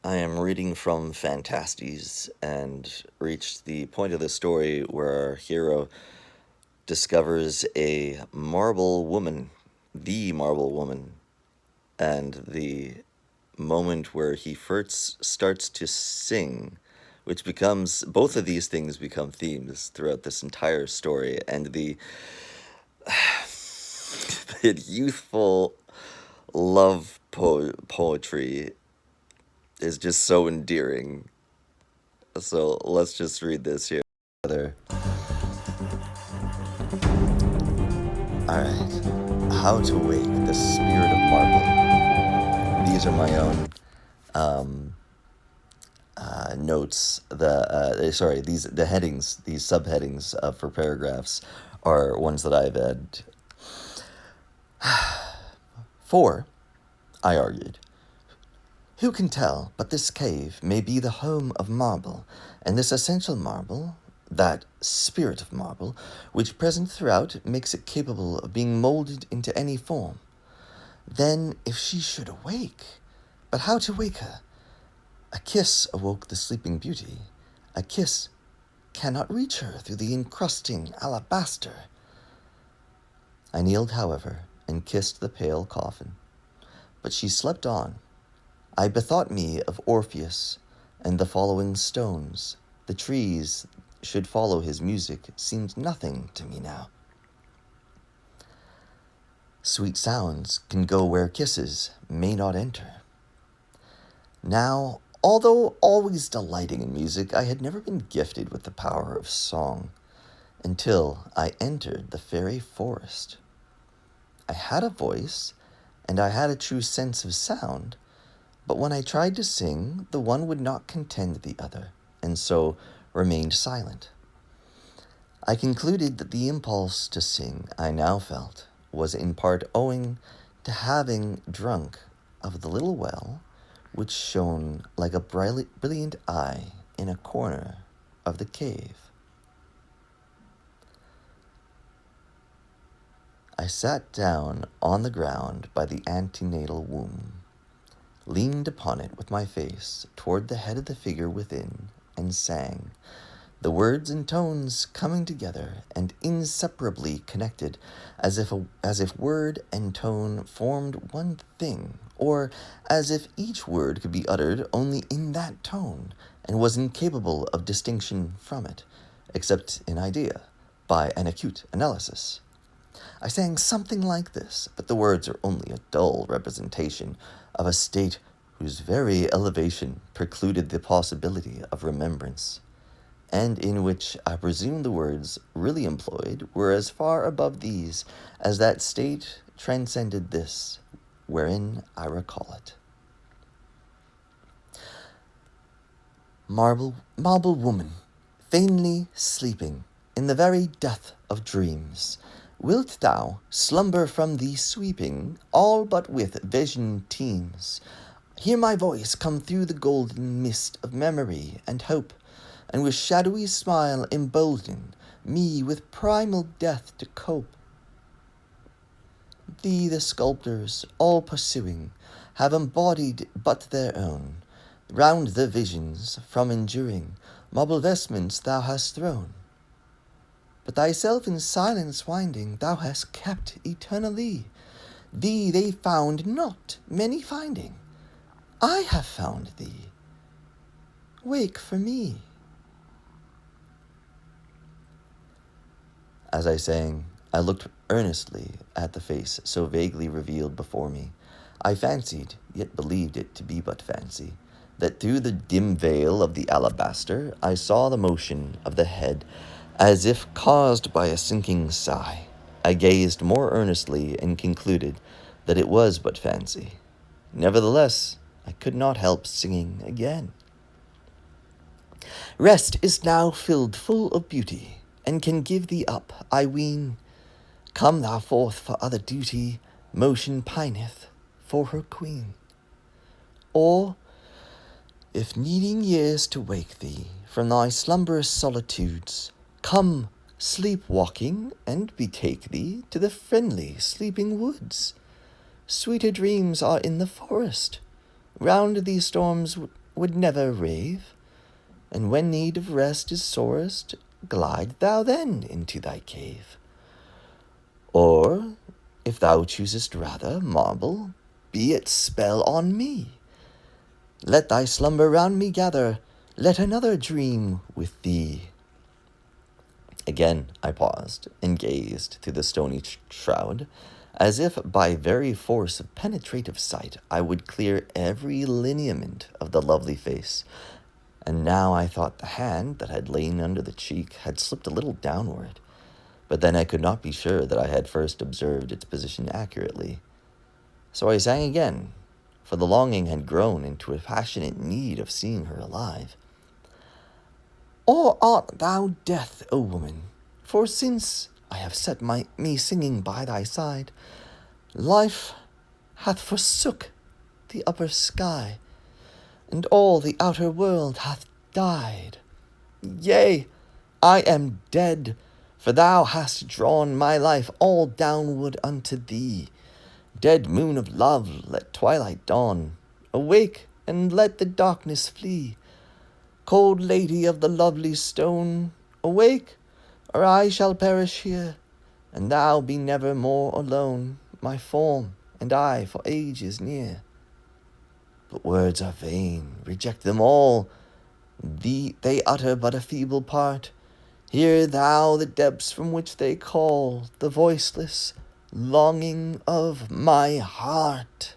I am reading from Fantastes and reached the point of the story where our hero discovers a marble woman, the marble woman, and the moment where he first starts to sing, which becomes both of these things become themes throughout this entire story, and the youthful love poetry is just so endearing. So let's just read this here together. Alright. How to Wake the Spirit of Marble. These are my own notes. The headings, these subheadings for paragraphs are ones that I've had. For, I argued, who can tell but this cave may be the home of marble, and this essential marble, that spirit of marble, which present throughout makes it capable of being molded into any form. Then if she should awake, but how to wake her? A kiss awoke the sleeping beauty. A kiss cannot reach her through the encrusting alabaster. I kneeled, however, and kissed the pale coffin. But she slept on. I bethought me of Orpheus and the following stones. The trees should follow his music seemed nothing to me now. Sweet sounds can go where kisses may not enter. Now, although always delighting in music, I had never been gifted with the power of song until I entered the fairy forest. I had a voice, and I had a true sense of sound, but when I tried to sing, the one would not contend the other, and so remained silent. I concluded that the impulse to sing I now felt was in part owing to having drunk of the little well which shone like a brilliant eye in a corner of the cave. I sat down on the ground by the antenatal womb, leaned upon it with my face toward the head of the figure within, and sang, the words and tones coming together and inseparably connected, as if word and tone formed one thing, or as if each word could be uttered only in that tone, and was incapable of distinction from it, except in idea, by an acute analysis. I sang something like this, but the words are only a dull representation of a state whose very elevation precluded the possibility of remembrance, and in which I presume the words really employed were as far above these as that state transcended this, wherein I recall it. Marble woman, vainly sleeping in the very death of dreams, wilt thou slumber from thee sweeping, all but with vision teems? Hear my voice come through the golden mist of memory and hope, and with shadowy smile embolden me with primal death to cope. Thee the sculptors, all pursuing, have embodied but their own. Round the visions, from enduring, marble vestments thou hast thrown. But thyself in silence winding thou hast kept eternally. Thee they found not, many finding. I have found thee. Wake for me. As I sang, I looked earnestly at the face so vaguely revealed before me. I fancied, yet believed it to be but fancy, that through the dim veil of the alabaster I saw the motion of the head, as if caused by a sinking sigh. I gazed more earnestly and concluded that it was but fancy. Nevertheless, I could not help singing again. Rest is now filled full of beauty, and can give thee up, I ween. Come thou forth for other duty, motion pineth for her queen. Or, if needing years to wake thee from thy slumberous solitudes, come, sleep walking, and betake thee to the friendly sleeping woods. Sweeter dreams are in the forest. Round these storms would never rave, and when need of rest is sorest, glide thou then into thy cave. Or, if thou choosest rather, marble, be its spell on me. Let thy slumber round me gather, let another dream with thee. Again I paused and gazed through the stony shroud, as if by very force of penetrative sight I would clear every lineament of the lovely face. And now I thought the hand that had lain under the cheek had slipped a little downward, but then I could not be sure that I had first observed its position accurately. So I sang again, for the longing had grown into a passionate need of seeing her alive. Or art thou death, O woman? For since I have set me singing by thy side, life hath forsook the upper sky, and all the outer world hath died. Yea, I am dead, for thou hast drawn my life all downward unto thee. Dead moon of love, let twilight dawn. Awake, and let the darkness flee. Cold lady of the lovely stone, awake, or I shall perish here, and thou be never more alone, my form and I for ages near. But words are vain, reject them all. They utter but a feeble part. Hear thou the depths from which they call, the voiceless longing of my heart.